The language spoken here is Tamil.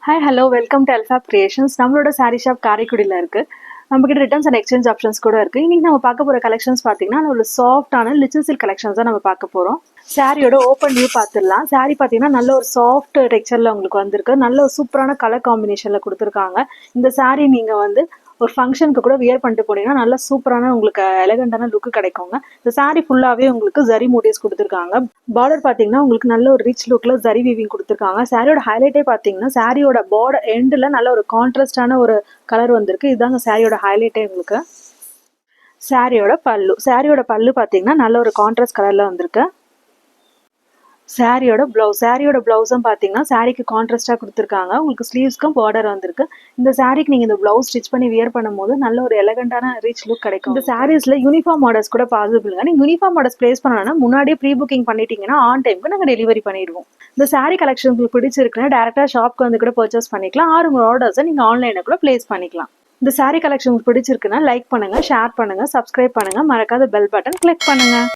Hi hello welcome to Elfab creations. நம்மளோட சாரீ ஷாப் காரைக்குடியில் இருக்குது. நம்மக்கிட்ட ரிட்டர்ன்ஸ் அண்ட் எக்ஸ்சேஞ்ச் ஆப்ஷன்ஸ் கூட இருக்குது. இன்றைக்கி நம்ம பார்க்க போகிற கலெக்ஷன்ஸ் பார்த்தீங்கன்னா ஒரு சாஃப்டான லிச்சர் சில்க் கலெக்ஷன்ஸ் தான் நம்ம பார்க்க போகிறோம். சாரியோட ஓப்பன் வியூ பார்த்துடலாம். சாரீ பார்த்தீங்கன்னா நல்ல ஒரு சாஃப்ட் டெக்ஸ்சரில் உங்களுக்கு வந்திருக்கு. நல்ல ஒரு சூப்பரான கலர் காம்பினேஷனில் கொடுத்துருக்காங்க. இந்த சாரீ நீங்கள் வந்து ஒரு ஃபங்க்ஷனுக்கு கூட வியர் பண்ணிட்டு போனீங்கன்னா நல்ல சூப்பரான உங்களுக்கு எலகண்டான லுக்கு கிடைக்குங்க. இந்த சாரீ ஃபுல்லாகவே உங்களுக்கு ஜரி மோட்டிவ்ஸ் கொடுத்துருக்காங்க. பார்டர் பார்த்தீங்கன்னா உங்களுக்கு நல்ல ஒரு ரிச் லுக்கில் ஜரி வீவிங் கொடுத்துருக்காங்க. சாரியோட ஹைலைட்டே பார்த்தீங்கன்னா சாரியோட பார்டர் எண்டில் நல்ல ஒரு கான்ட்ராஸ்டான ஒரு கலர் வந்திருக்கு. இதுதாங்க சாரியோட ஹைலைட்டே உங்களுக்கு. சாரியோட பல்லு பார்த்தீங்கன்னா நல்ல ஒரு கான்ட்ராஸ்ட் கலரில் வந்திருக்கு. சாரியோட ப்ளவுஸும் பார்த்தீங்கன்னா சாரிக்கு கான்ட்ராஸ்டாக கொடுத்துருக்காங்க. உங்களுக்கு ஸ்லீவ்ஸ்க்கும் பார்டர் வந்திருக்கு. இந்த சாரிக்கு நீங்கள் இந்த ப்ளவுஸ் ஸ்டிச் பண்ணி வியர் பண்ணும்போது நல்ல ஒரு எலகண்டான ரிச் லுக் கிடைக்கும். இந்த சாரீஸில் யூனிஃபார்ம் ஆர்டர்ஸ் கூட பாசிபிளுங்க. நீங்கள் யூனிஃபார்ம் ஆர்டர்ஸ் பிளேஸ் பண்ணணும்னா முன்னாடியே ப்ரீ புக்கிங் பண்ணிட்டீங்கன்னா ஆன் டைமுக்கு நாங்கள் டெலிவரி பண்ணிடுவோம். இந்த சாரீ கலெக்ஷன் உங்களுக்கு பிடிச்சிருக்குன்னா டேரெக்டாக ஷாப்க்கு வந்து கூட பர்ச்சேஸ் பண்ணிக்கலாம். உங்கள் ஆர்டர்ஸை நீங்கள் ஆன்லைனில் கூட பிளேஸ் பண்ணிக்கலாம். இந்த சாரீ கலெக்ஷன் உங்களுக்கு பிடிச்சிருக்குன்னா லைக் பண்ணுங்கள், ஷேர் பண்ணுங்கள், சப்ஸ்கிரைப் பண்ணுங்கள், மறக்காத பெல் பட்டன் கிளிக் பண்ணுங்கள்.